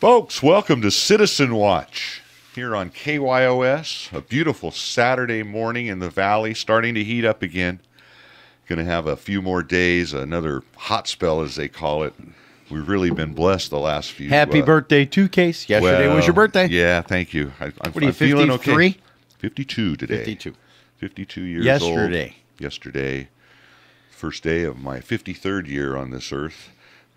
Folks, welcome to Citizen Watch here on KYOS. A beautiful Saturday morning in the valley, starting to heat up again. Going to have a few more days, another hot spell as they call it. We've really been blessed the last few. Happy birthday to Case. Yesterday was your birthday. Yeah, thank you. What are you, 53? 52 today. 52. 52 years old. Yesterday. First day of my 53rd year on this earth.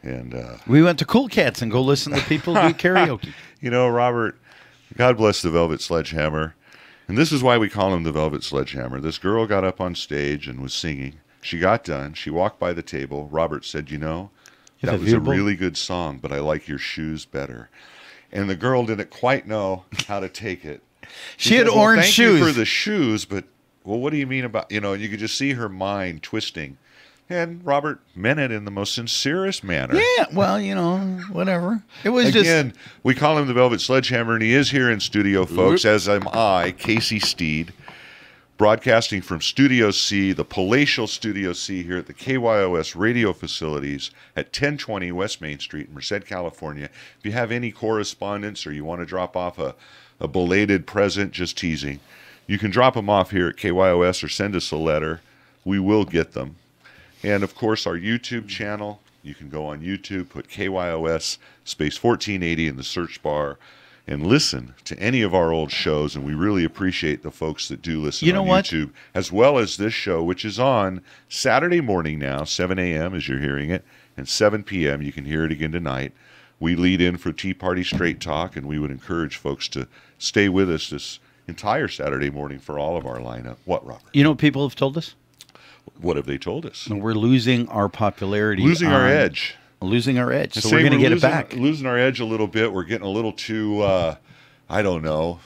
And we went to Cool Cats and go listen to people do karaoke. You know, Robert, God bless the Velvet Sledgehammer. And this is why we call him the Velvet Sledgehammer. This girl got up on stage and was singing. She got done. She walked by the table. Robert said, you know, that was a really good song, but I like your shoes better. And the girl didn't quite know how to take it. She had orange shoes. Thank you for the shoes, but, well, what do you mean about, and you could just see her mind twisting. And Robert meant it in the most sincerest manner. Yeah, well, whatever. It was Again, we call him the Velvet Sledgehammer, and he is here in studio, folks, as am I, Casey Steed, broadcasting from Studio C, the palatial Studio C here at the KYOS radio facilities at 1020 West Main Street in Merced, California. If you have any correspondence or you want to drop off a belated present, just teasing, you can drop them off here at KYOS or send us a letter. We will get them. And, of course, our YouTube channel, you can go on YouTube, put KYOS space 1480 in the search bar, and listen to any of our old shows. And we really appreciate the folks that do listen on YouTube, as well as this show, which is on Saturday morning now, 7 a.m. as you're hearing it, and 7 p.m. You can hear it again tonight. We lead in for Tea Party Straight Talk, and we would encourage folks to stay with us this entire Saturday morning for all of our lineup. What, Robert? You know what people have told us? What have they told us? We're losing our popularity. Losing our edge. Losing our edge. So we're going to get it back. Losing our edge a little bit. We're getting a little too, I don't know,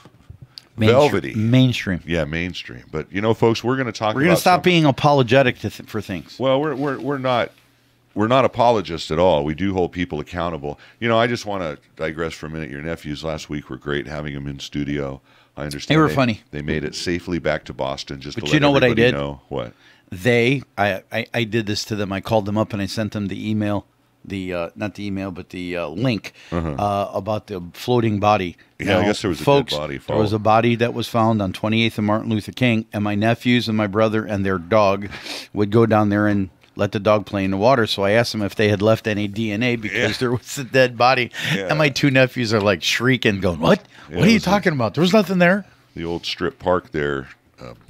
velvety. Mainstream. Yeah, mainstream. But, folks, we're going to talk about... We're going to stop being apologetic for things. Well, we're not apologists at all. We do hold people accountable. I just want to digress for a minute. Your nephews last week were great having them in studio. I understand. They were funny. They made it safely back to Boston just but to let everybody what I did? know. What? I did this to them. I called them up and I sent them the email, not the email, but the link about the floating body. Yeah, now, I guess there was a dead body. There was a body that was found on 28th and Martin Luther King, and my nephews and my brother and their dog would go down there and let the dog play in the water. So I asked them if they had left any DNA because there was a dead body. Yeah. And my two nephews are like shrieking, going, "What? What are you talking about? There was nothing there." The old strip park there.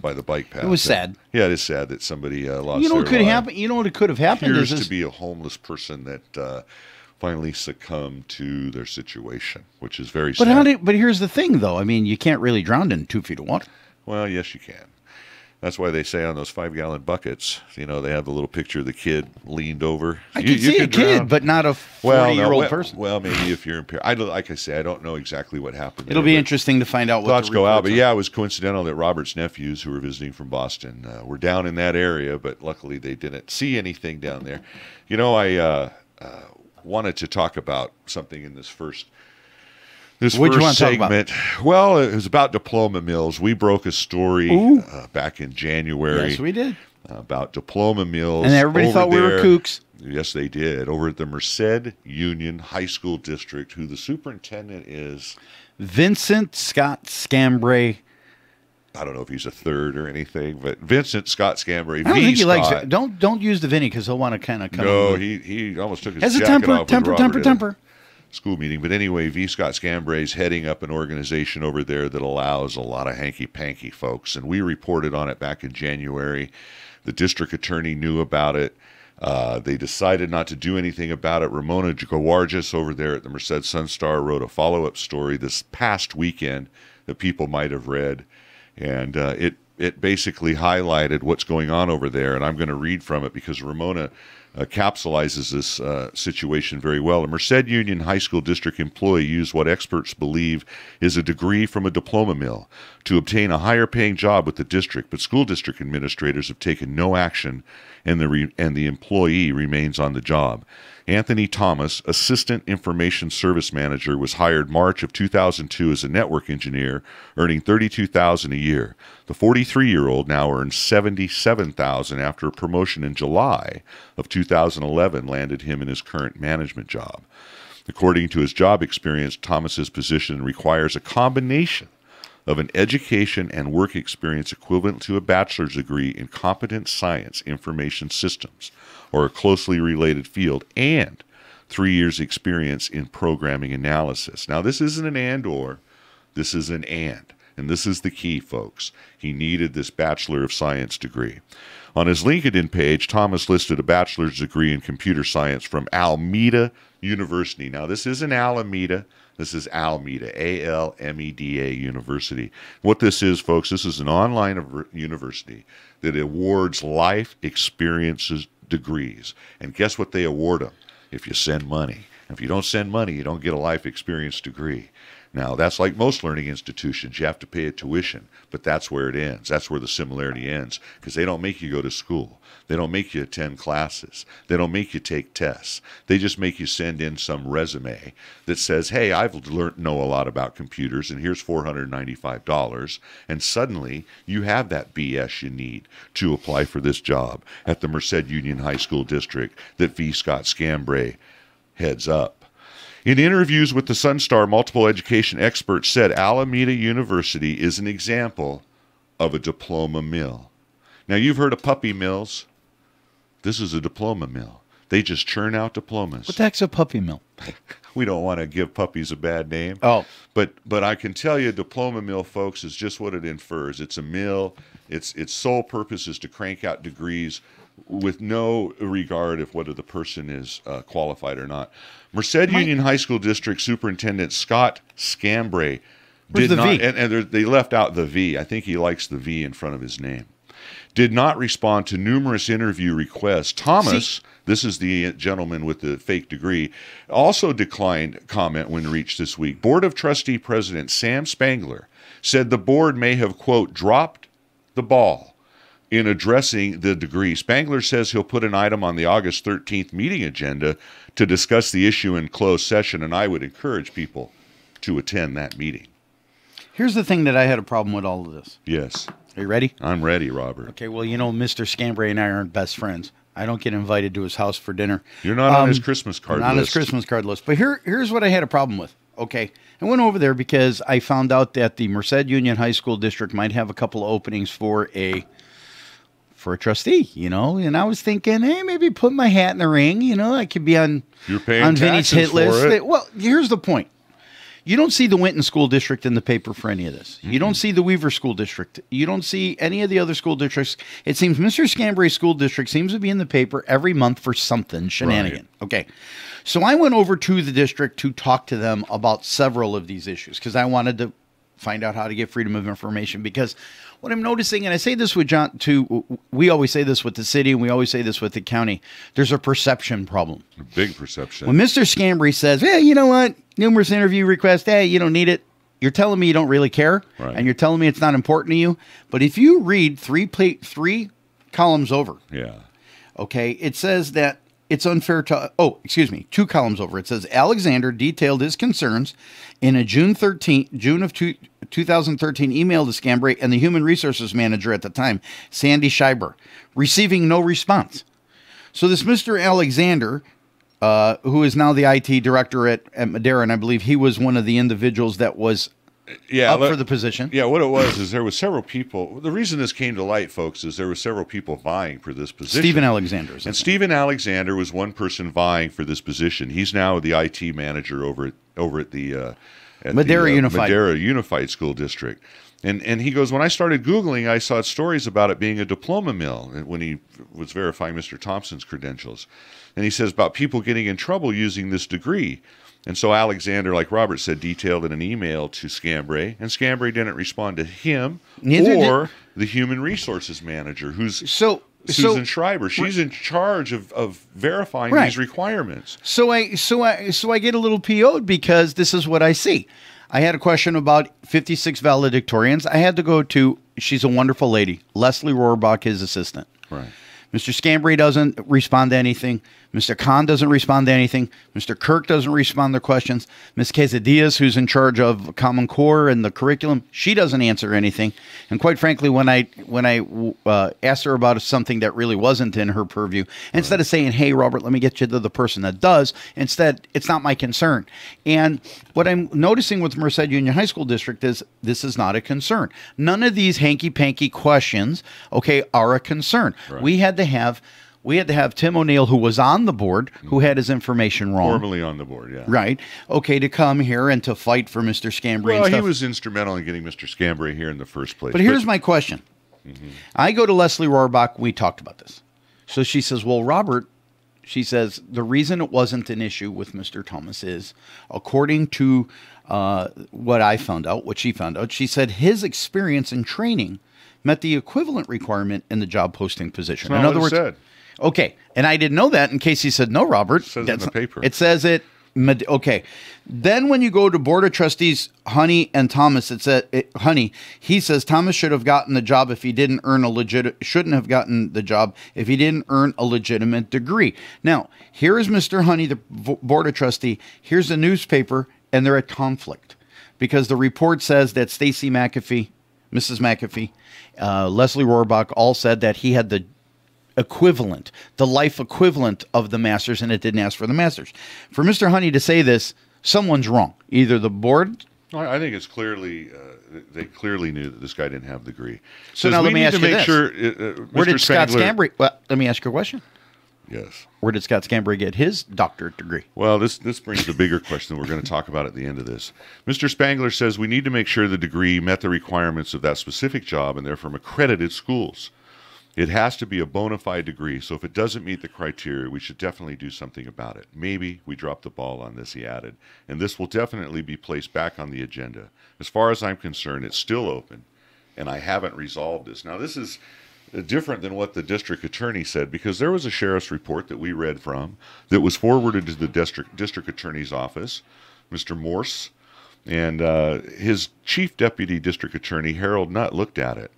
By the bike path. It was sad. Yeah, it is sad that somebody lost their life. You know what could have happened? Appears to be a homeless person that finally succumbed to their situation, which is very sad. But here's the thing, though. I mean, you can't really drown in 2 feet of water. Well, yes, you can. That's why they say on those 5-gallon buckets, they have the little picture of the kid leaned over. I can see a kid, but not a 40-year-old person. Well, maybe if you're impaired. Like I say, I don't know exactly what happened. It'll be interesting to find out what thoughts go out. But yeah, it was coincidental that Robert's nephews, who were visiting from Boston, were down in that area, but luckily they didn't see anything down there. I wanted to talk about something in this first segment. Well, it was about diploma mills. We broke a story back in January. Yes, we did. About diploma mills. And everybody thought we were kooks. Yes, they did. Over at the Merced Union High School District, who the superintendent is... Vincent Scott Scambray. I don't know if he's a third or anything, but Vincent Scott Scambray. I don't think he likes it. Don't use the Vinny because he'll want to kind of come... No, he almost took his jacket off. Temper. School meeting. But anyway, V. Scott Scambray's heading up an organization over there that allows a lot of hanky-panky folks. And we reported on it back in January. The district attorney knew about it. They decided not to do anything about it. Ramona Gawargis over there at the Merced Sun-Star wrote a follow-up story this past weekend that people might have read. And it basically highlighted what's going on over there. And I'm going to read from it because Ramona capsulizes this situation very well. A Merced Union High School District employee used what experts believe is a degree from a diploma mill to obtain a higher-paying job with the district, but school district administrators have taken no action, and the employee remains on the job. Anthony Thomas, Assistant Information Service Manager, was hired March of 2002 as a network engineer, earning $32,000 a year. The 43-year-old now earns $77,000 after a promotion in July of 2011 landed him in his current management job. According to his job experience, Thomas's position requires a combination of an education and work experience equivalent to a bachelor's degree in competent science information systems or a closely related field and 3 years experience in programming analysis. Now, this isn't an and or, this is an and. And this is the key, folks. He needed this Bachelor of Science degree. On his LinkedIn page, Thomas listed a bachelor's degree in computer science from Alameda University. Now, this isn't Alameda. This is Alameda, A-L-M-E-D-A University. What this is, folks, this is an online university that awards life experiences degrees. And guess what they award them? If you send money. If you don't send money, you don't get a life experience degree. Now, that's like most learning institutions. You have to pay a tuition, but that's where it ends. That's where the similarity ends, because they don't make you go to school. They don't make you attend classes. They don't make you take tests. They just make you send in some resume that says, hey, I've know a lot about computers, and here's $495. And suddenly, you have that BS you need to apply for this job at the Merced Union High School District that V. Scott Scambray heads up. In interviews with the Sunstar, multiple education experts said Alameda University is an example of a diploma mill. Now, you've heard of puppy mills. This is a diploma mill. They just churn out diplomas. What the heck's a puppy mill? We don't want to give puppies a bad name. Oh. But I can tell you, diploma mill, folks, is just what it infers. It's a mill. Its sole purpose is to crank out degrees with no regard of whether the person is qualified or not. Merced Union High School District Superintendent Scott Scambray did not, and they left out the V. I think he likes the V in front of his name. Did not respond to numerous interview requests. Thomas, this is the gentleman with the fake degree, also declined comment when reached this week. Board of Trustee President Sam Spangler said the board may have, quote, dropped the ball in addressing the degree. Spangler says he'll put an item on the August 13th meeting agenda to discuss the issue in closed session, and I would encourage people to attend that meeting. Here's the thing that I had a problem with all of this. Yes. Are you ready? I'm ready, Robert. Okay, well, you know, Mr. Scambray and I aren't best friends. I don't get invited to his house for dinner. You're not on his Christmas card list. Not on his Christmas card list. But here's what I had a problem with. Okay, I went over there because I found out that the Merced Union High School District might have a couple of openings for a trustee, you know, and I was thinking, hey, maybe put my hat in the ring, you know, I could be on Vinny's hit list. Well, here's the point. You don't see the Winton School District in the paper for any of this. You don't see the Weaver School District. You don't see any of the other school districts. It seems Mr. Scambray's school district seems to be in the paper every month for something shenanigan. Right. Okay. So I went over to the district to talk to them about several of these issues because I wanted to find out how to get freedom of information, because what I'm noticing, and I say this with John too, we always say this with the city and we always say this with the county, there's a perception problem. A big perception. When Mr. Scambray says, hey, you know what, numerous interview requests, hey, you don't need it, you're telling me you don't really care, right, and you're telling me it's not important to you. But if you read three columns over, okay, it says that it's unfair to, 2 columns over. It says Alexander detailed his concerns in a June of 2013 email to Scambray and the human resources manager at the time, Sandy Schreiber, receiving no response. So this Mr. Alexander, who is now the IT director at Madera, and I believe he was one of the individuals that was up for the position. Yeah, what it was is there was several people. The reason this came to light, folks, is there were several people vying for this position. Stephen Alexander. And Stephen Alexander was one person vying for this position. He's now the IT manager over at the Madera Unified School District. And he goes, when I started Googling, I saw stories about it being a diploma mill when he was verifying Mr. Thompson's credentials. And he says about people getting in trouble using this degree. And so Alexander, like Robert said, detailed in an email to Scambray, and Scambray didn't respond to him or the human resources manager, who's Susan Schreiber. She's in charge of verifying these requirements. So I get a little PO'd because this is what I see. I had a question about 56 valedictorians. I had to go to, she's a wonderful lady, Leslie Rohrbach, his assistant. Right. Mr. Scambray doesn't respond to anything. Mr. Khan doesn't respond to anything. Mr. Kirk doesn't respond to questions. Ms. Quesadillas, who's in charge of Common Core and the curriculum, she doesn't answer anything. And quite frankly, when I asked her about something that really wasn't in her purview, instead of saying, hey, Robert, let me get you to the person that does, instead, it's not my concern. And what I'm noticing with Merced Union High School District is this is not a concern. None of these hanky-panky questions, okay, are a concern. Right. We had to have Tim O'Neill, who was on the board, who had his information wrong. Formerly on the board, yeah. Right. Okay, to come here and to fight for Mr. Scambray. Well, he was instrumental in getting Mr. Scambray here in the first place. But here's my question. I go to Leslie Rohrbach. We talked about this. So she says, well, Robert, she says, the reason it wasn't an issue with Mr. Thomas is, according to what I found out, what she found out, she said his experience and training met the equivalent requirement in the job posting position. In other words, said. Okay, and I didn't know that in case he said, no, Robert. It says it in the paper. It says it. Okay. Then when you go to Board of Trustees, Honey and Thomas, it said, Honey, he says Thomas should have gotten the job if he didn't earn shouldn't have gotten the job if he didn't earn a legitimate degree. Now, here is Mr. Honey, the Board of Trustee. Here's the newspaper, and they're at conflict because the report says that Stacy McAfee, Mrs. McAfee, Leslie Rohrbach all said that he had the equivalent, the life equivalent of the master's, and it didn't ask for the master's. For Mr. Honey to say this, someone's wrong. Either the board. I think it's clearly they clearly knew that this guy didn't have the degree. So now let me ask you this: where did Scott Scambray? Well, let me ask you a question. Yes. Where did Scott Scambray get his doctorate degree? Well, this brings the bigger question that we're going to talk about at the end of this. Mr. Spangler says we need to make sure the degree met the requirements of that specific job, and they're from accredited schools. It has to be a bona fide degree, so if it doesn't meet the criteria, we should definitely do something about it. Maybe we dropped the ball on this, he added, and this will definitely be placed back on the agenda. As far as I'm concerned, it's still open, and I haven't resolved this. Now, this is different than what the district attorney said, because there was a sheriff's report that we read from that was forwarded to the district attorney's office, Mr. Morse, and his chief deputy district attorney, Harold Nutt, looked at it.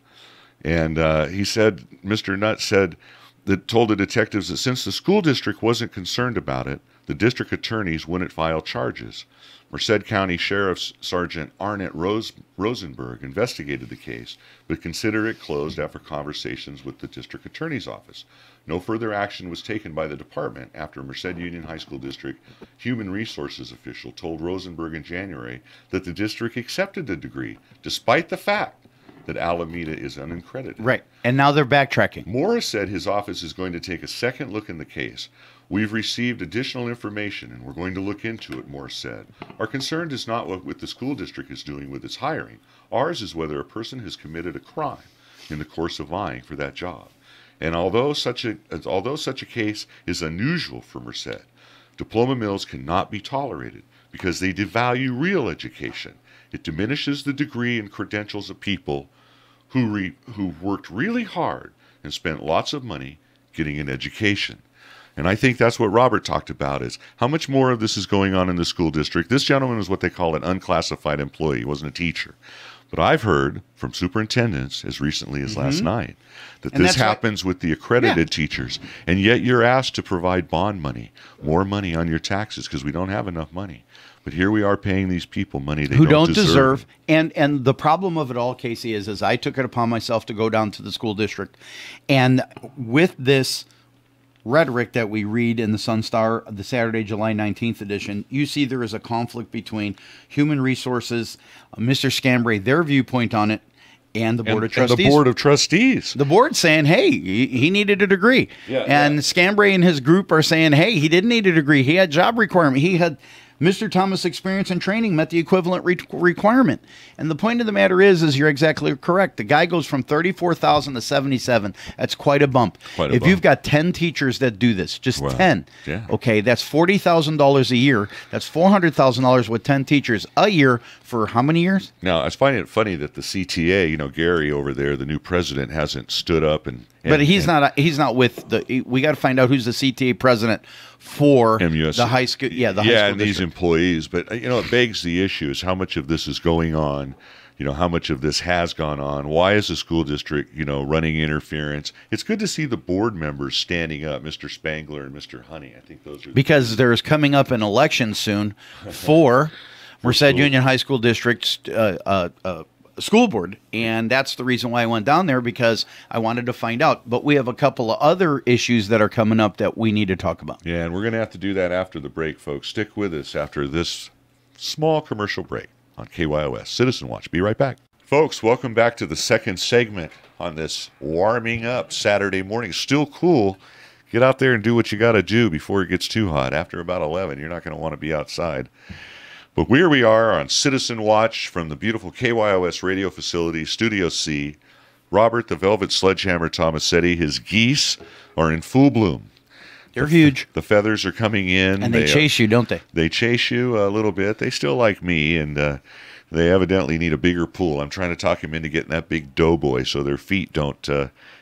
And he said, Mr. Nutt said, that told the detectives that since the school district wasn't concerned about it, the district attorneys wouldn't file charges. Merced County Sheriff's Sergeant Arnett Rosenberg investigated the case, but considered it closed after conversations with the district attorney's office. No further action was taken by the department after Merced Union High School District human resources official told Rosenberg in January that the district accepted the degree, despite the fact that Alameda is unaccredited. Right. And now they're backtracking. Morris said his office is going to take a second look in the case. We've received additional information, and we're going to look into it, Morris said. Our concern is not what the school district is doing with its hiring. Ours is whether a person has committed a crime in the course of vying for that job. And although such a case is unusual for Merced, diploma mills cannot be tolerated because they devalue real education. It diminishes the degree and credentials of people who worked really hard and spent lots of money getting an education. And I think that's what Robert talked about, is how much more of this is going on in the school district. This gentleman is what they call an unclassified employee. He wasn't a teacher. But I've heard from superintendents as recently as last night that this happens with the accredited teachers. And yet you're asked to provide bond money, more money on your taxes, because we don't have enough money. But here we are paying these people money they don't deserve. And the problem of it all, Casey, is I took it upon myself to go down to the school district. And with this rhetoric that we read in the Sun Star, the Saturday, July 19th edition, you see there is a conflict between human resources, Mr. Scambray, their viewpoint on it, and the Board of Trustees. And the Board of Trustees. The board saying, hey, he needed a degree. Scambray and his group are saying, hey, he didn't need a degree. He had job requirement. He had Mr. Thomas' experience and training met the equivalent requirement. And the point of the matter is you're exactly correct. The guy goes from 34,000 to 77. That's quite a bump. If you've got 10 teachers that do this, just 10, okay, that's $40,000 a year. That's $400,000 with 10 teachers a year for how many years? Now, I find it funny that the CTA, Gary over there, the new president, hasn't stood up and but he's not with the. We got to find out who's the CTA president for MUHSD. The high school. Yeah, the high school and these employees. But it begs the issue: is how much of this is going on, how much of this has gone on. Why is the school district, running interference? It's good to see the board members standing up, Mr. Spangler and Mr. Honey. I think those are because there's coming up an election soon for Merced Union High School District's school board, and that's the reason why I went down there, because I wanted to find out. But we have a couple of other issues that are coming up that we need to talk about. Yeah, and we're going to have to do that after the break, folks. Stick with us after this small commercial break on KYOS Citizen Watch. Be right back. Folks, welcome back to the second segment on this warming up Saturday morning. Still cool. Get out there and do what you got to do before it gets too hot. After about 11, you're not going to want to be outside. But here we are on Citizen Watch from the beautiful KYOS radio facility, Studio C. Robert the Velvet Sledgehammer Tomasetti, his geese are in full bloom. They're huge. The feathers are coming in. And they chase you, don't they? They chase you a little bit. They still like me, and they evidently need a bigger pool. I'm trying to talk them into getting that big doughboy so their feet don't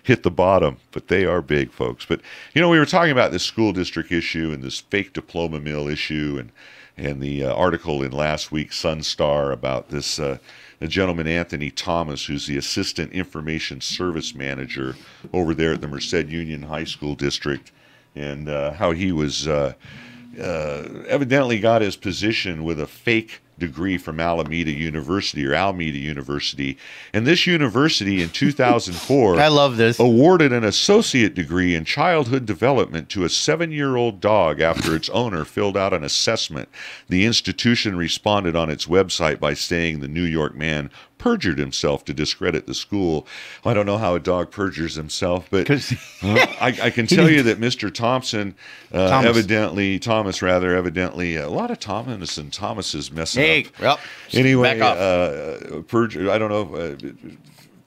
hit the bottom, but they are big, folks. But, we were talking about this school district issue and this fake diploma mill issue, and the article in last week's Sun Star about this the gentleman, Anthony Thomas, who's the Assistant Information Service Manager over there at the Merced Union High School District, and how he was evidently got his position with a fake degree from Alameda University or Alameda University. And this university in 2004 I love this. awarded an associate degree in childhood development to a 7-year-old dog after its owner filled out an assessment. The institution responded on its website by saying the New York man perjured himself to discredit the school. I don't know how a dog perjures himself, but I can tell you that Mr. Thompson, evidently, a lot of Thomas and Thomases messing up. Well, anyway, perjured, I don't know,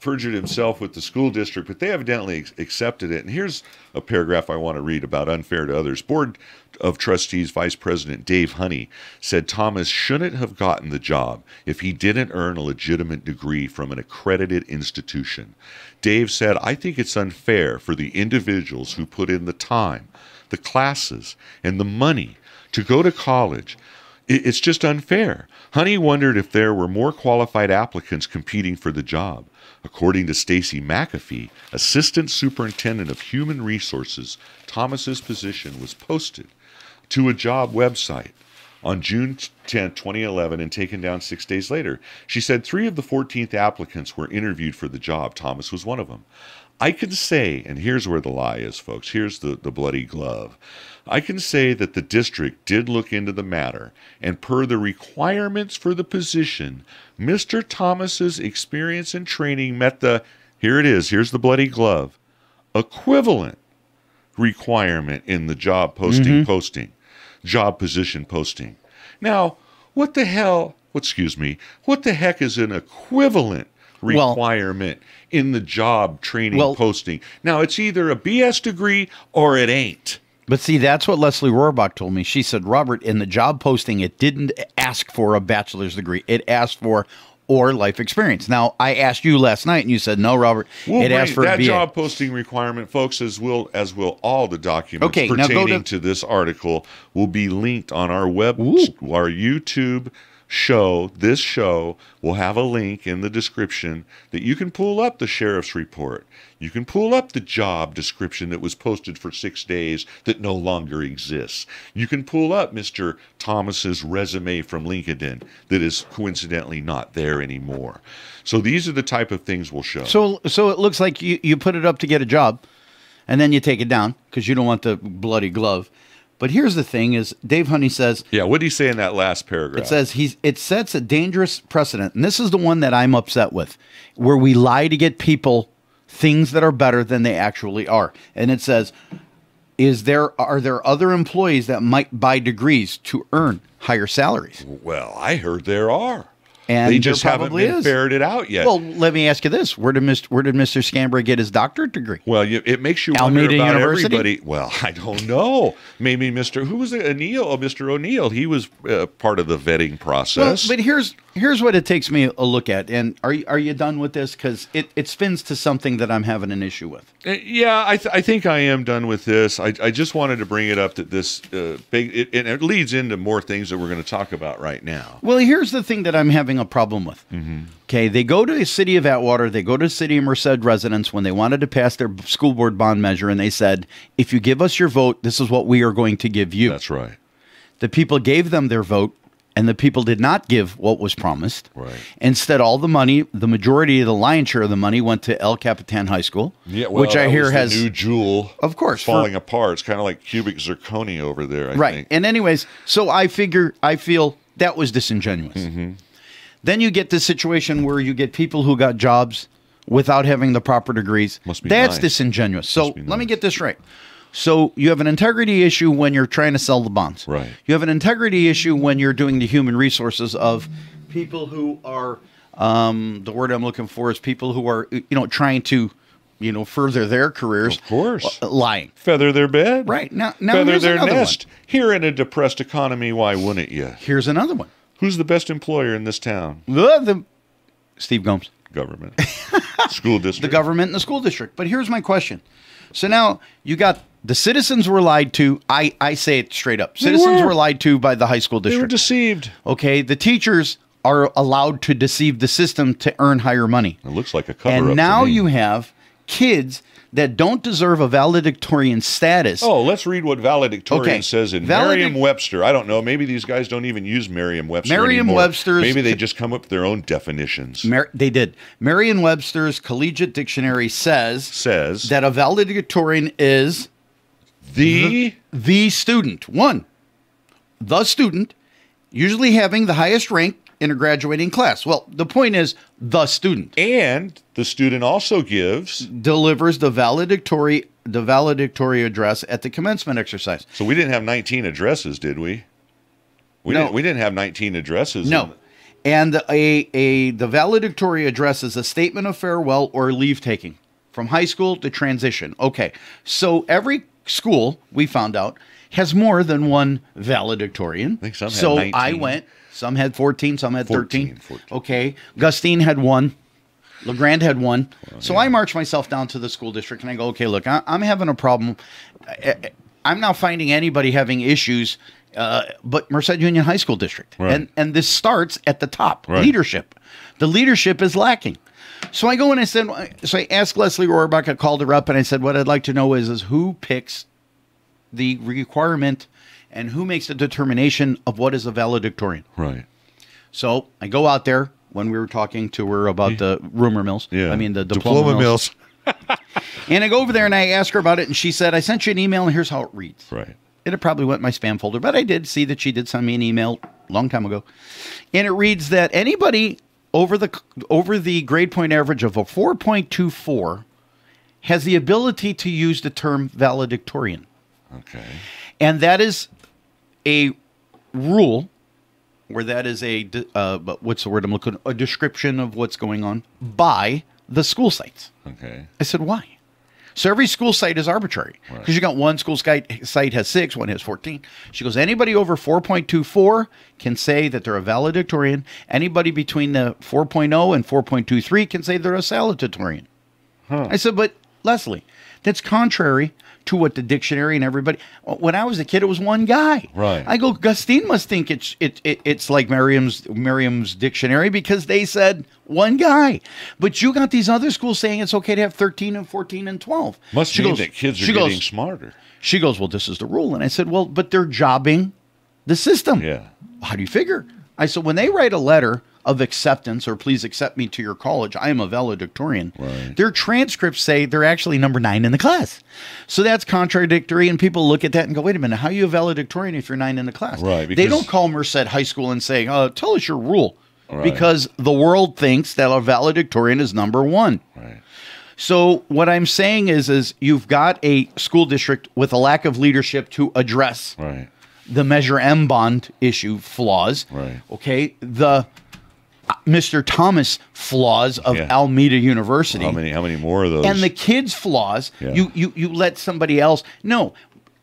perjured himself with the school district, but they evidently accepted it. And here's a paragraph I want to read about unfair to others. Board of Trustees Vice President Dave Honey said Thomas shouldn't have gotten the job if he didn't earn a legitimate degree from an accredited institution. Dave said, I think it's unfair for the individuals who put in the time, the classes, and the money to go to college. It's just unfair. Honey wondered if there were more qualified applicants competing for the job. According to Stacy McAfee, Assistant Superintendent of Human Resources, Thomas's position was posted to a job website on June 10, 2011, and taken down 6 days later. She said 3 of the 14th applicants were interviewed for the job. Thomas was one of them. I can say, and here's where the lie is, folks. Here's the bloody glove. I can say that the district did look into the matter, and per the requirements for the position, Mr. Thomas's experience and training met the, here it is, here's the bloody glove, equivalent requirement in the job posting, job position posting. Now, what the heck is an equivalent requirement in the job training posting? Now, it's either a BS degree or it ain't. But see, that's what Leslie Rohrbach told me. She said, Robert, in the job posting, it didn't ask for a bachelor's degree. It asked for or life experience. Now, I asked you last night, and you said, no, Robert, it asked for a BA. That job posting requirement, folks, as will all the documents pertaining to this article, will be linked on our our YouTube show. This show will have a link in the description that you can pull up the sheriff's report. You can pull up the job description that was posted for 6 days that no longer exists. You can pull up Mr. Thomas's resume from LinkedIn that is coincidentally not there anymore. So these are the type of things we'll show. So it looks like you put it up to get a job, and then you take it down because you don't want the bloody glove. But here's the thing: is Dave Honey says, yeah, what did he say in that last paragraph? It says it sets a dangerous precedent, and this is the one that I'm upset with, where we lie to get people things that are better than they actually are. And it says, are there other employees that might buy degrees to earn higher salaries? Well, I heard there are. And they just haven't been ferreted out yet. Well, let me ask you this: Where did Mr. Scambray get his doctorate degree? Well, it makes you wonder about everybody. Well, I don't know. Maybe Mr. O'Neill. He was part of the vetting process. Well, but Here's what it takes me a look at. And are you done with this? Because it spins to something that I'm having an issue with. Yeah, I think I am done with this. I just wanted to bring it up that this big, and it leads into more things that we're going to talk about right now. Well, here's the thing that I'm having a problem with. Okay, they go to the city of Atwater, they go to the city of Merced residents when they wanted to pass their school board bond measure, and they said, if you give us your vote, this is what we are going to give you. That's right. The people gave them their vote, and the people did not give what was promised. Right. Instead, all the money, the majority of the lion's share of the money went to El Capitan High School, Yeah, well, which I that hear was has the new jewel, of course, falling apart. It's kind of like cubic zirconia over there. I right. think. And anyways, so I feel that was disingenuous. Then you get this situation where you get people who got jobs without having the proper degrees. Must be That's nice. disingenuous. So be let me nice. get this right. So you have an integrity issue when you're trying to sell the bonds. Right. You have an integrity issue when you're doing the human resources of people who are, the word I'm looking for is people who are, trying to, further their careers. Of course. Lying. Feather their bed. Right. Now Feather here's their another nest. one. Here in a depressed economy, why wouldn't you? Here's another one. Who's the best employer in this town? Steve Gomes. Government. School district. The government and the school district. But here's my question. So now you got the citizens were lied to. I say it straight up. Citizens were lied to by the high school They were district. deceived. Okay. The teachers are allowed to deceive the system to earn higher money. It looks like a cover-up. And now to me. you have kids that don't deserve a valedictorian status. Oh, let's read what valedictorian Okay. says in Merriam-Webster. I don't know. Maybe these guys don't even use Merriam-Webster anymore. Merriam-Webster's- Maybe they just come up with their own definitions. They did. Merriam-Webster's Collegiate Dictionary says that a valedictorian is the student. One, the student, usually having the highest rank in a graduating class. Well, the point is the student. And the student also delivers the valedictory address at the commencement exercise. So we didn't have 19 addresses, did we? No. We didn't have 19 addresses. No. And the valedictory address is a statement of farewell or leave taking from high school to transition. Okay. So every school, we found out, has more than one valedictorian. I think some had so 19. I went. Some had 14, some had 13. 14. Okay. Gustine had one. LeGrand had one. So I marched myself down to the school district and I go, okay, look, I'm having a problem. I'm not finding anybody having issues, but Merced Union High School District. Right. And this starts at the top, Right. leadership. The leadership is lacking. So I go and I asked Leslie Rohrbach, I called her up and I said, what I'd like to know is who picks the requirement and who makes the determination of what is a valedictorian. Right. So I go out there when we were talking to her about the rumor mills. Yeah. I mean, the diploma mills. And I go over there and I ask her about it. And she said, I sent you an email and here's how it reads. Right. It probably went in my spam folder, but I did see that she did send me an email a long time ago. And it reads that anybody over the grade point average of a 4.24 has the ability to use the term valedictorian. Okay. And that is a rule, or that is what's the word I'm looking for? A description of what's going on by the school sites. Okay. I said, why? So every school site is arbitrary because you got one school site has 6, one has 14. She goes, anybody over 4.24 can say that they're a valedictorian. Anybody between the 4.0 and 4.23 can say they're a salutatorian. I said, but Leslie, that's contrary to what the dictionary and everybody. When I was a kid, it was one guy. Right. I go, Gustine must think it's like Merriam's dictionary because they said one guy. But you got these other schools saying it's okay to have 13 and 14 and 12. Must mean that kids are getting smarter. She goes, well, this is the rule. And I said, well, but they're jobbing the system. Yeah. How do you figure? I said, when they write a letter of acceptance or please accept me to your college, I am a valedictorian. Right. Their transcripts say they're actually number 9 in the class. So that's contradictory. And people look at that and go, wait a minute, how are you a valedictorian if you're 9 in the class? Right. They don't call Merced High School and say, tell us your rule. Right. Because the world thinks that a valedictorian is number 1. Right. So what I'm saying is you've got a school district with a lack of leadership to address Right. the Measure M bond issue flaws. Right. Okay. The Mr. Thomas flaws of Alameda University. How many more of those? And the kids' flaws. Yeah. You let somebody else. No,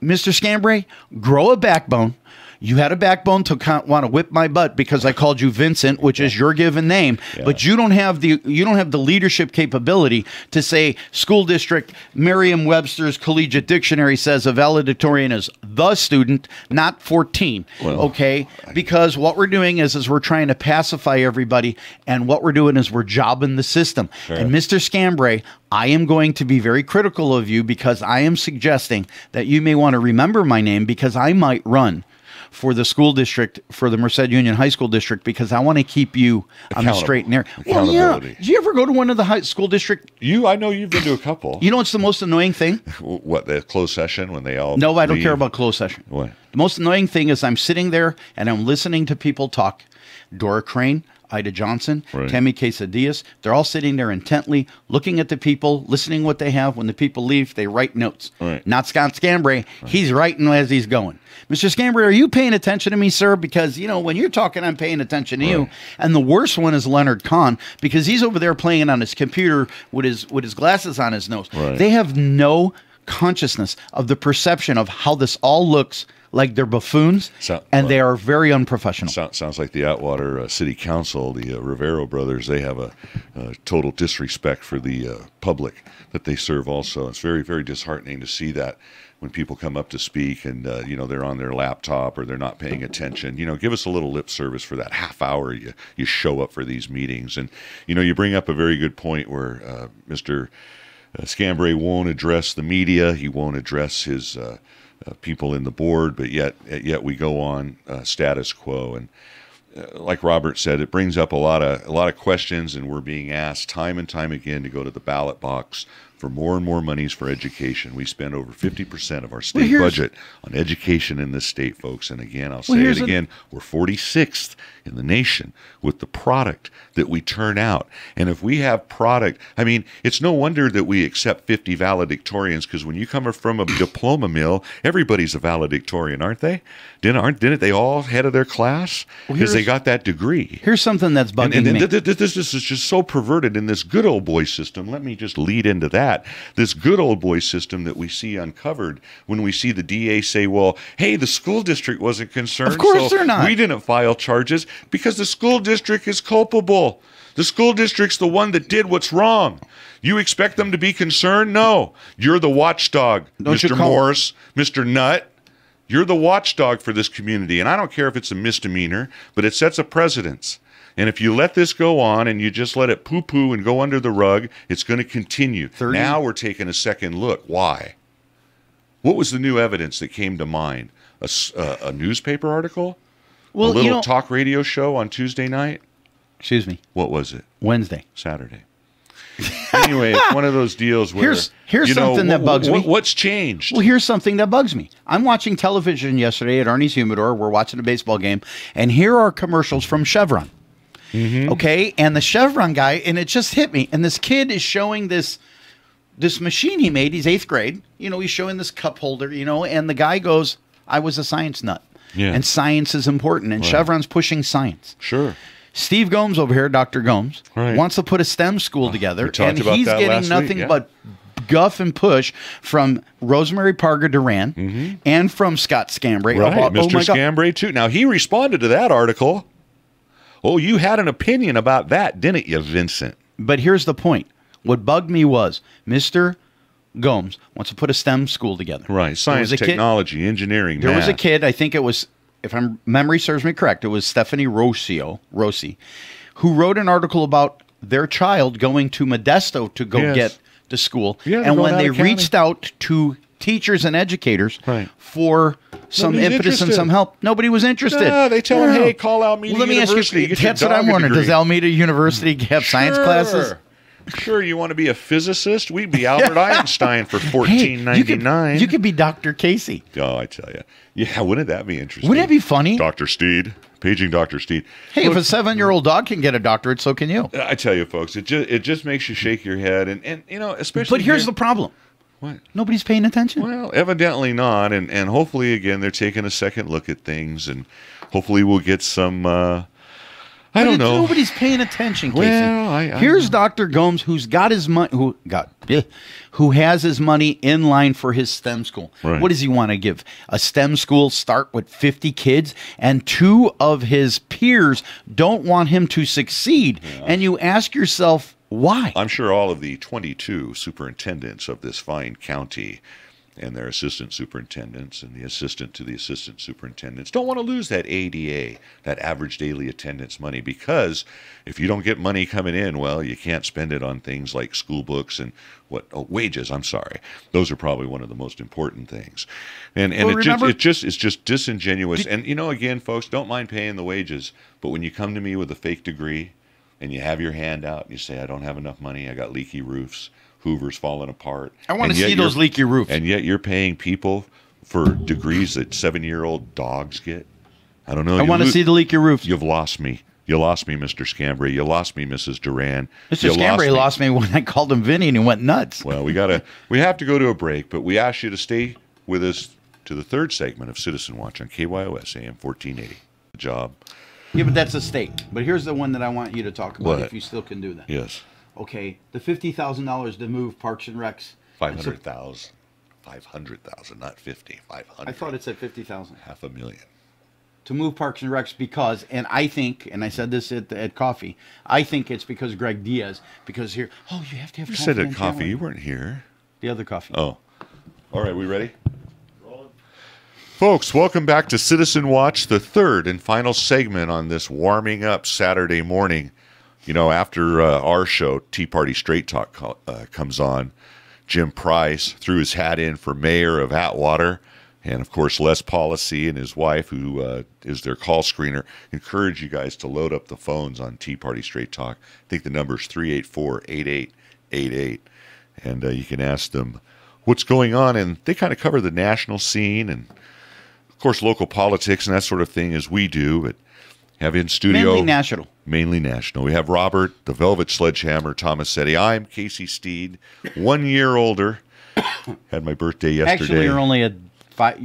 Mr. Scambray, grow a backbone. You had a backbone to want to whip my butt because I called you Vincent, which is your given name, but you don't have the leadership capability to say school district. Merriam-Webster's Collegiate Dictionary says a valedictorian is the student, not 14. Well, okay, because what we're doing is we're trying to pacify everybody, and what we're doing is we're jobbing the system. Fair. And Mr. Scambray, I am going to be very critical of you because I am suggesting that you may want to remember my name because I might run for the school district, for the Merced Union High School District, because I want to keep you on the straight and narrow. Well, yeah. Did you ever go to one of the high school district? I know you've been to a couple. You know what's the most annoying thing? What, the closed session when they all No, I don't care about closed session. What? The most annoying thing is I'm sitting there and I'm listening to people talk. Dora Crane, Ida Johnson, right. Tammy Quesadillas, they're all sitting there intently, looking at the people, listening what they have. When the people leave, they write notes. Right. Not Scott Scambray. Right. He's writing as he's going. Mr. Scambray, are you paying attention to me, sir? Because, when you're talking, I'm paying attention to you. And the worst one is Leonard Kahn, because he's over there playing on his computer with his glasses on his nose. Right. They have no consciousness of the perception of how this all looks like they're buffoons, and they are very unprofessional. Sounds like the Atwater City Council, the Rivero brothers, they have a total disrespect for the public that they serve also. It's very, very disheartening to see that when people come up to speak and, they're on their laptop or they're not paying attention. Give us a little lip service for that half hour you show up for these meetings. And, you bring up a very good point where Mr. Scambray won't address the media. He won't address his people in the board, but yet we go on status quo. And like Robert said, it brings up a lot of questions, and we're being asked time and time again to go to the ballot box for more and more monies for education. We spend over 50% of our state budget on education in this state, folks. And again, I'll say it again, we're 46th in the nation with the product that we turn out. And if we have product, it's no wonder that we accept 50 valedictorians, because when you come from a diploma mill, everybody's a valedictorian, aren't they? Didn't they all head of their class? Because they got that degree. Here's something that's bugging me. This is just so perverted in this good old boy system. Let me just lead into that. This good old boy system that we see uncovered when we see the DA say, well, hey, the school district wasn't concerned. Of course they're not. We didn't file charges because the school district is culpable. The school district's the one that did what's wrong. You expect them to be concerned? No. You're the watchdog, Mr. Morse, Mr. Nutt. You're the watchdog for this community. And I don't care if it's a misdemeanor, but it sets a precedence. And if you let this go on and you just let it poo-poo and go under the rug, it's going to continue. Now we're taking a second look. Why? What was the new evidence that came to mind? A newspaper article? Well, a little talk radio show on Tuesday night? Excuse me. What was it? Wednesday. Saturday. Anyway, it's one of those deals where here's something that bugs me. What's changed? Well, here's something that bugs me. I'm watching television yesterday at Arnie's Humidor. We're watching a baseball game, and here are commercials from Chevron. Mm-hmm. Okay, and the Chevron guy, and it just hit me. And this kid is showing this machine he made. He's 8th grade. He's showing this cup holder. And the guy goes, "I was a science nut, and science is important." And Chevron's pushing science. Sure. Steve Gomes over here, Dr. Gomes, wants to put a STEM school together, and he's getting nothing but guff and push from Rosemary Parker Duran and from Scott Scambray. Right, Mr. Scambray too. Now he responded to that article. Oh, you had an opinion about that, didn't you, Vincent? But here's the point. What bugged me was Mr. Gomes wants to put a STEM school together. Right. Science, technology, engineering, There math. was a kid, I think it was, if memory serves me correct, it was Stephanie Rossi, who wrote an article about their child going to Modesto to go get to school. Yeah, and when they reached out to teachers and educators for some impetus and some help, nobody was interested. Yeah, they tell them, hey, call Alameda University. Let me ask you, that's what I'm wondering. Does Alameda University have science classes? Sure, you want to be a physicist? We'd be Albert Einstein for $14.99. You could be Dr. Casey. Oh, I tell you. Yeah, wouldn't that be interesting? Wouldn't that be funny? Dr. Steed. Paging Dr. Steed. Hey, look, if a 7-year-old dog can get a doctorate, so can you. I tell you, folks, it just makes you shake your head. And especially. But here's the problem. What? Nobody's paying attention. Well, evidently not. And hopefully, again, they're taking a second look at things. And hopefully we'll get some, I don't know. Nobody's paying attention, Casey. Well, here's Dr. Gomes, who's got his money, who has his money in line for his STEM school. Right. What does he want to give? A STEM school start with 50 kids, and 2 of his peers don't want him to succeed. Yeah. And you ask yourself, why? I'm sure all of the 22 superintendents of this fine county and their assistant superintendents and the assistant to the assistant superintendents don't want to lose that ADA, that average daily attendance money, because if you don't get money coming in, well, you can't spend it on things like school books and wages. I'm sorry. Those are probably one of the most important things. And well, it's just disingenuous. And, again, folks, don't mind paying the wages, but when you come to me with a fake degree and you have your hand out and you say, I don't have enough money, I got leaky roofs, Hoover's falling apart. I want to see those leaky roofs. And yet you're paying people for degrees that 7-year-old dogs get. I don't know. I want to see the leaky roofs. You've lost me. You lost me, Mr. Scambray. You lost me, Mrs. Duran. Mr. Scambray lost me when I called him Vinny and he went nuts. Well, we have to go to a break, but we ask you to stay with us to the third segment of Citizen Watch on KYOS AM 1480. Good job. Yeah, but that's a state. But here's the one that I want you to talk about, what? If you still can do that. Yes. Okay, the $50,000 to move Parks and Recs. 500,000. 500,000, not 50. 500. I thought it said 50,000. $500,000. To move Parks and Recs because, and I think, and I said this at coffee, I think it's because Greg Diaz, because here, you have to have. You said at coffee, you weren't here. The other coffee. Oh, all right, we ready? Folks, welcome back to Citizen Watch, the third and final segment on this warming up Saturday morning. After our show, Tea Party Straight Talk comes on, Jim Price threw his hat in for mayor of Atwater. And, of course, Les Policy and his wife, who is their call screener, encourage you guys to load up the phones on Tea Party Straight Talk. I think the number is 384-8888. And you can ask them what's going on. And they kind of cover the national scene and, of course, local politics and that sort of thing as we do. But have in studio. Mainly national. We have Robert, the Velvet Sledgehammer, Tomasetti. I'm Casey Steed, 1 year older. Had my birthday yesterday. Actually, you're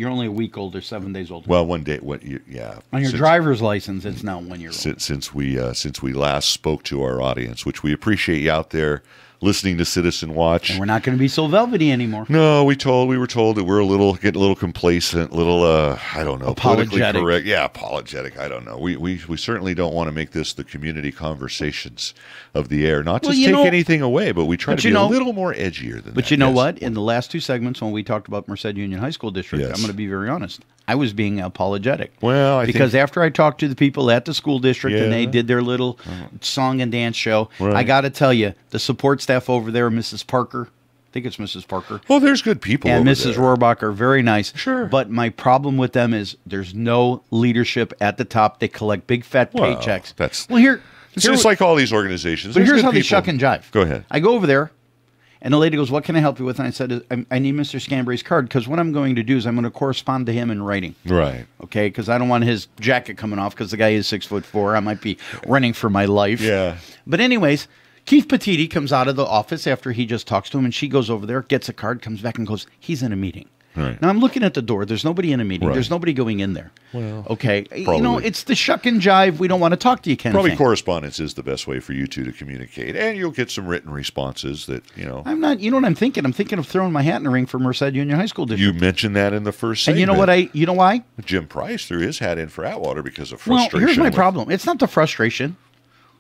only a week older, 7 days older. Well, one day, yeah. On your driver's license, it's now 1 year old. Since we last spoke to our audience, which we appreciate you out there listening to Citizen Watch. And we're not going to be so velvety anymore. No, we were told that we're getting a little complacent, I don't know, apologetic. Politically correct. Yeah, apologetic. I don't know. We certainly don't want to make this the community conversations of the air. Not to take anything away, but we try to be a little more edgier than that. But you know what? In the last 2 segments when we talked about Merced Union High School District, yes. I'm going to be very honest. I was being apologetic. Well, because after I talked to the people at the school district and they did their little song and dance show, right. I got to tell you, the support staff over there, Mrs. Parker, I think it's Mrs. Parker. Well, there's good people and over Mrs. there. Rohrbach are very nice. Sure. But my problem with them is there's no leadership at the top. They collect big fat paychecks. It's just like all these organizations. But here's how they shuck and jive. Go ahead. I go over there. And the lady goes, what can I help you with? And I said, I need Mr. Scambray's card because what I'm going to do is I'm going to correspond to him in writing. Right. Okay, because I don't want his jacket coming off because the guy is 6'4". I might be running for my life. Yeah. But anyways, Keith Petiti comes out of the office after he just talks to him, and she goes over there, gets a card, comes back and goes, he's in a meeting. Right. Now I'm looking at the door. There's nobody in a meeting. Right. There's nobody going in there. Well, okay. probably. It's the shuck and jive. We don't want to talk to you, kind of thing. Correspondence is the best way for you two to communicate, and you'll get some written responses that I'm not. You know what I'm thinking? I'm thinking of throwing my hat in the ring for Merced Union High School District. You mentioned that in the first segment. And you know what? You know why? Jim Price threw his hat in for Atwater because of frustration. Well, here's my problem. It's not the frustration.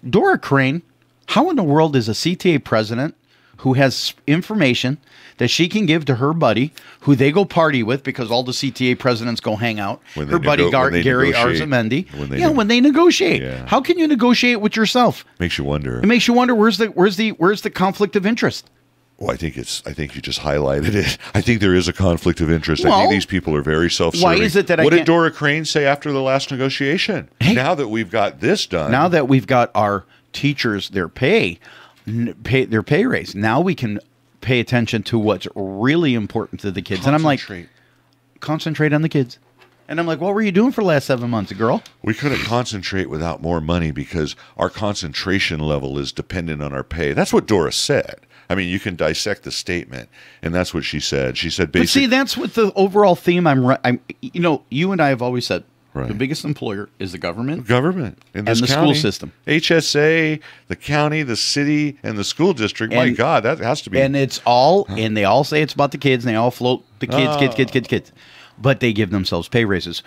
Dora Crane. How in the world is a CTA president who has information that she can give to her buddy, who they go party with because all the CTA presidents go hang out, her buddy Gary Arzamendi. When they negotiate. Yeah. How can you negotiate with yourself? Makes you wonder. It makes you wonder where's the conflict of interest? Well, I think you just highlighted it. I think there is a conflict of interest. I think these people are very self-serving. Why is it that what did Dora Crane say after the last negotiation? Hey, now that we've got this done. Now that we've got our teachers their pay raise. Now we can pay attention to what's really important to the kids. And I'm like, concentrate on the kids. And I'm like, what were you doing for the last 7 months, girl? We couldn't concentrate without more money because our concentration level is dependent on our pay. That's what Dora said. I mean, you can dissect the statement, and that's what she said. She said basically. But see, that's what the overall theme you and I have always said. Right. The biggest employer is the government. Government in this And the county. school system. HSA, the county, the city, and the school district. My And- God, that has to be. And it's all, and they all say it's about the kids, and they all float the kids. But they give themselves pay raises.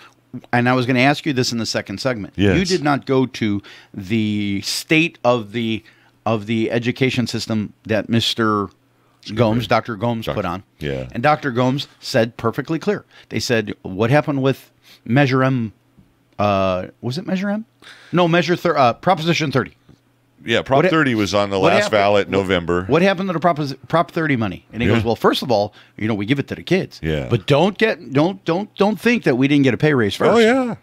And I was going to ask you this in the second segment. Yes. You did not go to the state of the education system that Mr. Gomes, Dr. Gomes put on. Yeah. And Dr. Gomes said perfectly clear. They said, what happened with Measure M? Was it Measure M? No, Proposition 30. Yeah, Prop 30 was on the last ballot in November. What happened to the Prop 30 money? And he goes, well, first of all, we give it to the kids. Yeah. But don't think that we didn't get a pay raise first. Oh, yeah.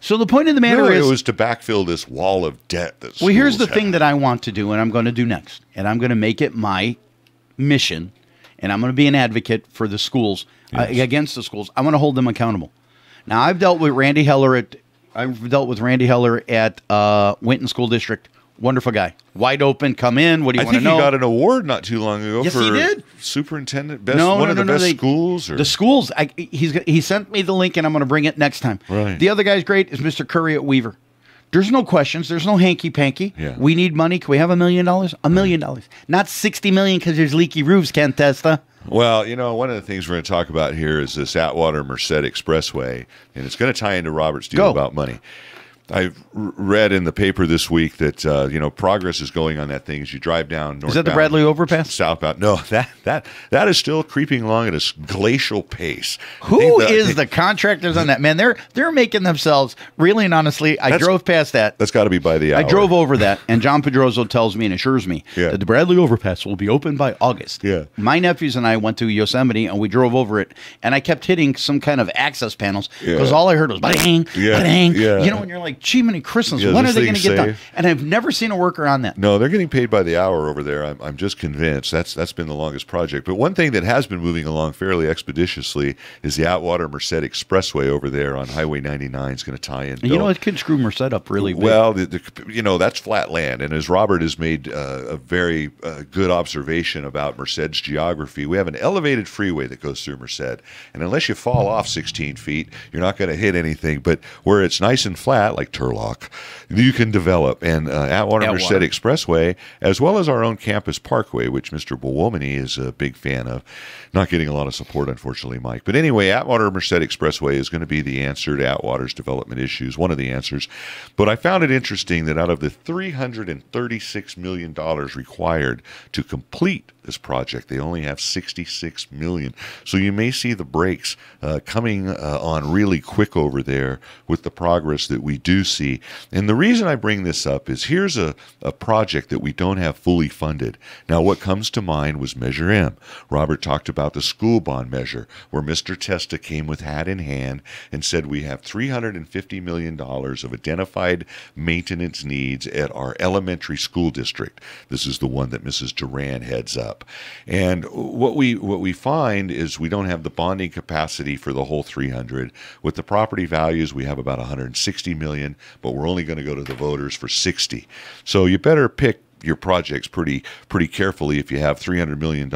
So the point of the matter is, it was to backfill this wall of debt. That well, here's the schools thing have. that I want to do, and I'm going to do next, and I'm going to make it my mission, and I'm going to be an advocate for the schools against the schools. I want to hold them accountable. Now, I've dealt with Randy Heller at Winton School District. Wonderful guy, wide open. Come in. What do you want to know? I think he got an award not too long ago for he did. superintendent one of the best schools. Or? The schools. He sent me the link, and I'm going to bring it next time. Right. The other guy's great is Mr. Curry at Weaver. There's no questions. There's no hanky panky. Yeah. We need money. Can we have $1 million? $1 million, not $60 million because there's leaky roofs. Can't test. Well, one of the things we're going to talk about here is this Atwater Merced expressway, and it's going to tie into Robert's deal about money. I've read in the paper this week that progress is going on that thing as you drive down northbound. Is that the Bradley overpass? Southbound. No, that is still creeping along at a glacial pace. Who is the contractors on that? Man, they're making themselves really and honestly. I drove past that. That's got to be by the hour. I drove over that, and John Pedroso tells me and assures me that the Bradley overpass will be open by August. Yeah. My nephews and I went to Yosemite, and we drove over it, and I kept hitting some kind of access panels because all I heard was bang, bang. And you're like, gee, many Christmas. When are they going to get done? And I've never seen a worker on that. No, they're getting paid by the hour over there. I'm just convinced that's been the longest project. But one thing that has been moving along fairly expeditiously is the Atwater Merced Expressway over there on Highway 99 is going to tie in. And it could screw Merced up really big. Well, that's flat land. And as Robert has made a very good observation about Merced's geography, we have an elevated freeway that goes through Merced. And unless you fall off 16 feet, you're not going to hit anything. But where it's nice and flat, like Turlock, you can develop. And Atwater Merced Expressway, as well as our own campus parkway, which Mr. Bulwomany is a big fan of. Not getting a lot of support, unfortunately, Mike. But anyway, Atwater Merced Expressway is going to be the answer to Atwater's development issues, one of the answers. But I found it interesting that out of the $336 million required to complete this project, they only have $66 million. So you may see the brakes coming on really quick over there with the progress that we do see. And the reason I bring this up is here's a project that we don't have fully funded. Now, what comes to mind was Measure M. Robert talked about the school bond measure, where Mr. Testa came with hat in hand and said we have $350 million of identified maintenance needs at our elementary school district. This is the one that Mrs. Duran heads up. And what we find is we don't have the bonding capacity for the whole 300. With the property values, we have about 160 million, but we're only going to go to the voters for 60. So you better pick your projects pretty carefully if you have $300 million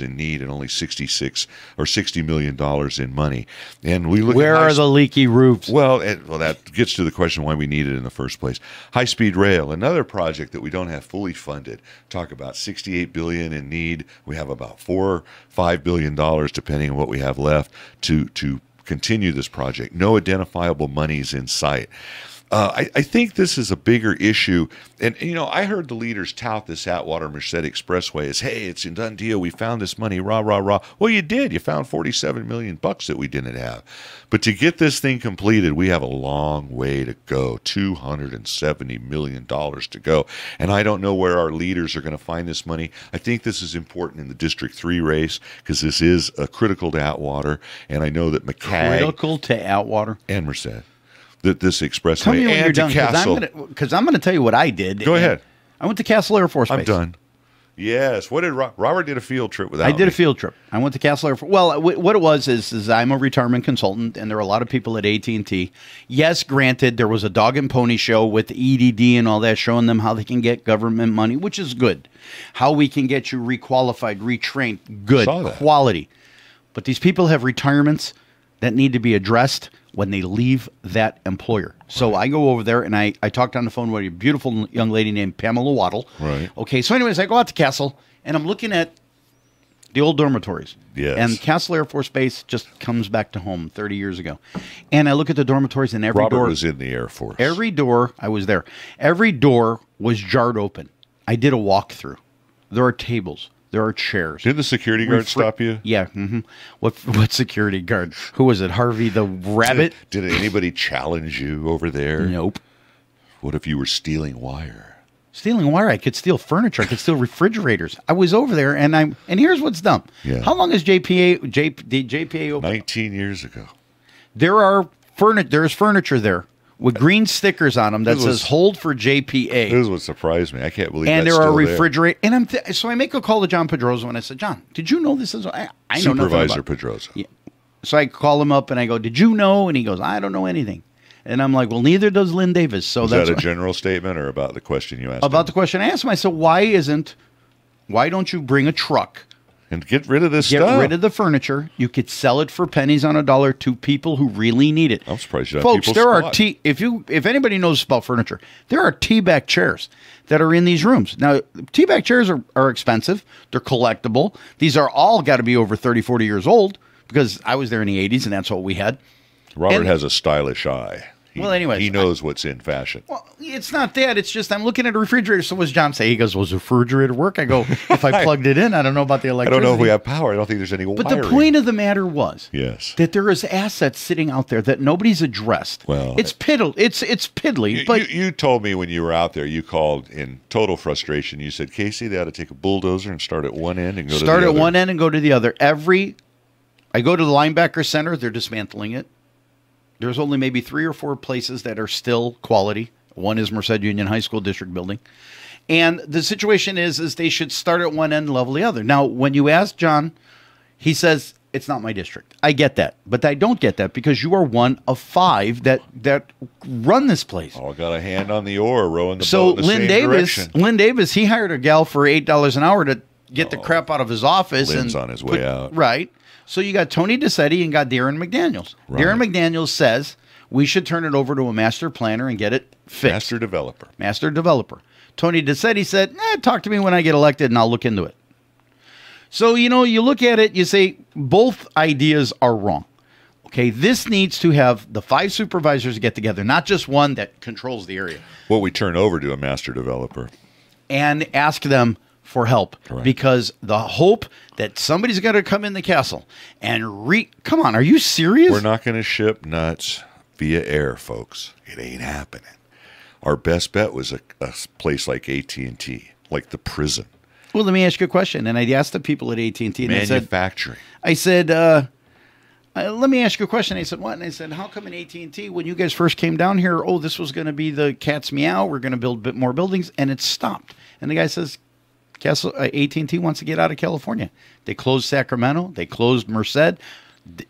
in need and only $66 or $60 million in money. And we look where are the leaky roofs? Well, that gets to the question why we need it in the first place. High-speed rail, another project that we don't have fully funded. Talk about $68 billion in need. We have about $4-5 billion, depending on what we have left, to continue this project. No identifiable monies in sight. I think this is a bigger issue. And, I heard the leaders tout this Atwater Merced Expressway as, hey, it's a done deal. We found this money, rah, rah, rah. Well, you did. You found $47 million that we didn't have. But to get this thing completed, we have a long way to go, $270 million to go. And I don't know where our leaders are going to find this money. I think this is important in the District 3 race because this is critical to Atwater. And I know that McCagg. Critical to Atwater? And Merced. This expressway. Tell me when you're done, Castle. because I'm going to tell you what I did. Go ahead. I went to Castle Air Force Base. I'm done. Yes. What did Robert did a field trip without I did me. a field trip. I went to Castle Air Force. Well, what it was is I'm a retirement consultant, and there are a lot of people at AT&T. Yes, granted, there was a dog and pony show with EDD and all that, showing them how they can get government money, which is good. How we can get you requalified, retrained, good, quality. But these people have retirements that need to be addressed when they leave that employer. So I go over there and I talked on the phone with a beautiful young lady named Pamela Waddle. Right. Okay, so anyways, I go out to Castle and I'm looking at the old dormitories. Yes. And Castle Air Force Base just comes back to home 30 years ago. And I look at the dormitories and every Robert door was in the Air Force. Every door, I was there. Every door was jarred open. I did a walkthrough. There are tables. There are chairs. Did the security guard stop you? Yeah. What security guard? Who was it? Harvey the Rabbit? Did anybody challenge you over there? Nope. What if you were stealing wire? Stealing wire. I could steal furniture. I could steal refrigerators. I was over there, and here's what's dumb. Yeah. How long is the JPA open? 19 years ago. There's furniture there with green stickers on them that says "Hold for JPA." This is what surprised me. I can't believe. And that's there are still refrigerators. And so I make a call to John Pedroso, and I said, "John, did you know this is?" I know nothing about Supervisor it." Pedroso. Yeah. So I call him up and I go, "Did you know?" And he goes, "I don't know anything." And I'm like, "Well, neither does Lynn Davis." So Was that's that a general statement or about the question you asked? about him? the question I asked him. I said, "Why don't you bring a truck? And get rid of this Get stuff. rid of the furniture. You could sell it for pennies on a dollar to people who really need it." I'm surprised you have Folks, people there squat. are if anybody knows about furniture, there are tea-back chairs that are in these rooms. Now, tea-back chairs are expensive. They're collectible. These are all got to be over 30, 40 years old because I was there in the 80s and that's what we had. Robert and- has a stylish eye. Well, anyways, he knows what's in fashion. Well, it's not that. It's just I'm looking at a refrigerator. So what does John say? He goes, "Was the refrigerator work?" I go, "If I plugged it in, I don't know about the I electricity." don't know if we have power. I don't think there's any But wiring. the point of the matter was Yes. that there is assets sitting out there that nobody's addressed. Well, it's piddle. It's piddly. But you told me when you were out there, you called in total frustration. You said, "Casey, they ought to take a bulldozer and start at one end and go to the other." start at one end and go to the other. I go to the linebacker center. They're dismantling it. There's only maybe 3 or 4 places that are still quality. One is Merced Union High School District Building. And the situation is they should start at one end and level the other. Now, when you ask John, he says, "It's not my district." I get that. But I don't get that because you are one of 5 that run this place. All got a hand on the oar, rowing the So boat in the same direction. Lynn Davis, he hired a gal for $8 an hour to get the crap out of his office. Lynn's and on his way out. Right. So you got Tony DeSetti and got Darren McDaniels. Right. Darren McDaniels says we should turn it over to a master planner and get it fixed. Master developer. Tony DeSetti said, "Talk to me when I get elected and I'll look into it." So, you look at it, you say both ideas are wrong. Okay, this needs to have the 5 supervisors get together, not just one that controls the area, What we turn over to a master developer. and ask them for help. Correct. Because the hope that somebody's going to come in the castle and come on, are you serious? We're not going to ship nuts via air, folks. It ain't happening. Our best bet was a place like AT&T, like the prison. Well, let me ask you a question. And I asked the people at AT&T, and Manufacturing. I said, let me ask you a question. I said, what? And I said, how come in AT&T, when you guys first came down here, this was going to be the cat's meow. We're going to build a bit more buildings, and it stopped. And the guy says, AT&T wants to get out of California. They closed Sacramento. They closed Merced.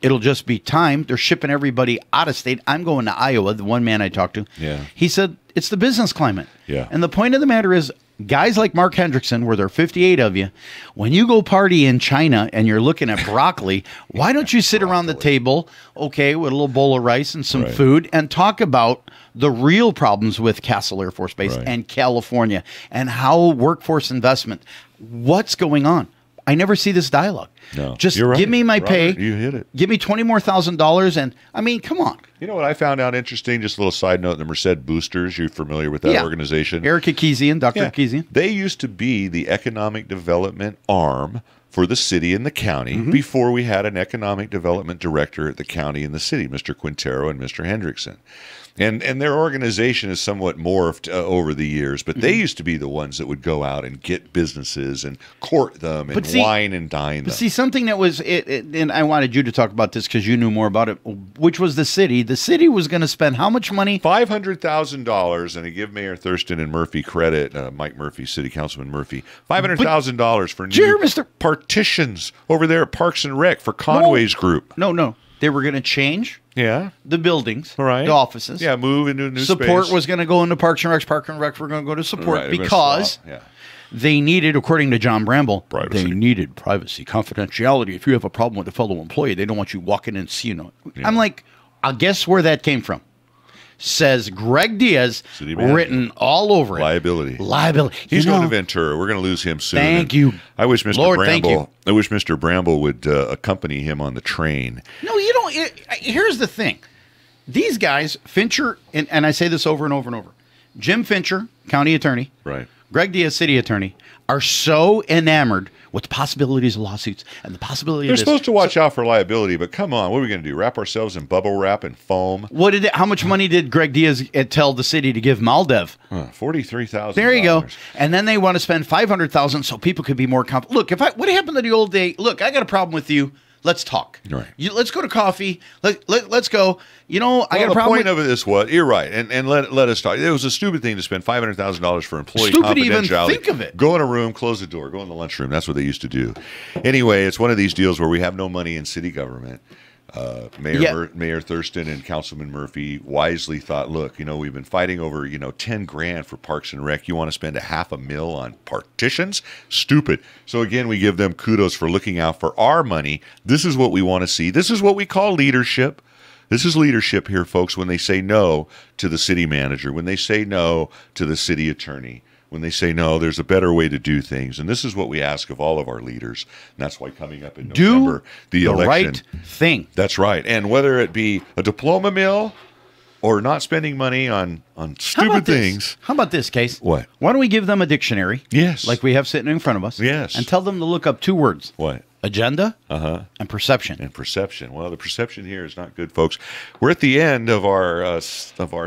It'll just be time. They're shipping everybody out of state. I'm going to Iowa, the one man I talked to. Yeah. He said, it's the business climate. Yeah. And the point of the matter is, guys like Mark Hendrickson, where there are 58 of you, when you go party in China and you're looking at broccoli, why don't you sit around the table, okay, with a little bowl of rice and some food and talk about the real problems with Castle Air Force Base and California and how workforce investment, what's going on? I never see this dialogue. No, just you're right. give me my pay. Robert, you hit it. Give me $20 more thousand, and I mean, come on. You know what I found out interesting? Just a little side note: the Merced Boosters. You're familiar with that organization? Erica Kezian, Dr. Kezian. They used to be the economic development arm for the city and the county before we had an economic development director at the county and the city, Mr. Quintero and Mr. Hendrickson. And their organization has somewhat morphed over the years, but they used to be the ones that would go out and get businesses and court them and wine and dine them. See, something that was, and I wanted you to talk about this because you knew more about it, which was the city. The city was going to spend how much money? $500,000, and I give Mayor Thurston and Murphy credit, Mike Murphy, City Councilman Murphy, $500,000 for new partitions over there at Parks and Rec for Conway's group. No. They were going to change the buildings, the offices. Yeah, move into a new support space. was going to go into Parks and Recs. Parks and Recs were going to go to support because they needed, according to John Bramble, they needed privacy, confidentiality. If you have a problem with a fellow employee, they don't want you walking in and seeing it. I'm like, I'll guess where that came from. Says Greg Diaz, City manager. written all over it. Liability. He's going to Ventura. We're going to lose him soon. Thank you. I wish Mr. Lord, Bramble. thank you. I wish Mr. Bramble would accompany him on the train. No, you don't. Here's the thing. These guys, Fincher, and I say this over and over and over. Jim Fincher, county attorney. Right. Greg Diaz, city attorney, are so enamored with the possibilities of lawsuits and the possibility They're of this. supposed to watch out for liability, but come on, what are we going to do? Wrap ourselves in bubble wrap and foam? How much money did Greg Diaz tell the city to give Maldev? $43,000. There you go. And then they want to spend $500,000 so people could be more confident. Look, what happened to the old day? Look, I got a problem with you. Let's talk. Right. Let's go to coffee. Let's go. I got a problem. The point of it is what? You're right. And let us talk. It was a stupid thing to spend $500,000 for employee Stupid to confidentiality. even think of it. Go in a room, close the door, go in the lunchroom. That's what they used to do. Anyway, it's one of these deals where we have no money in city government. Mayor Thurston and Councilman Murphy wisely thought, look, we've been fighting over, $10,000 for Parks and Rec. You want to spend $500,000 on partitions? Stupid. So again, we give them kudos for looking out for our money. This is what we want to see. This is what we call leadership. This is leadership here, folks, when they say no to the city manager, when they say no to the city attorney, when they say, no, there's a better way to do things. And this is what we ask of all of our leaders. And that's why coming up in November, the election. Right thing. That's right. And whether it be a diploma mill or not spending money on stupid things. How about this, Case? What? Why don't we give them a dictionary? Yes. Like we have sitting in front of us. Yes. And tell them to look up 2 words. What? Agenda and perception. And perception. Well, the perception here is not good, folks. We're at the end of our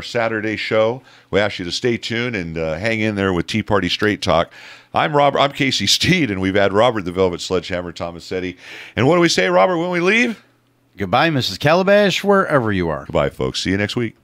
Saturday show. We ask you to stay tuned and hang in there with Tea Party Straight Talk. I'm Robert. I'm Casey Steed, and we've had Robert the Velvet Sledgehammer Tomasetti. And what do we say, Robert, when we leave? Goodbye, Mrs. Calabash, wherever you are. Goodbye, folks. See you next week.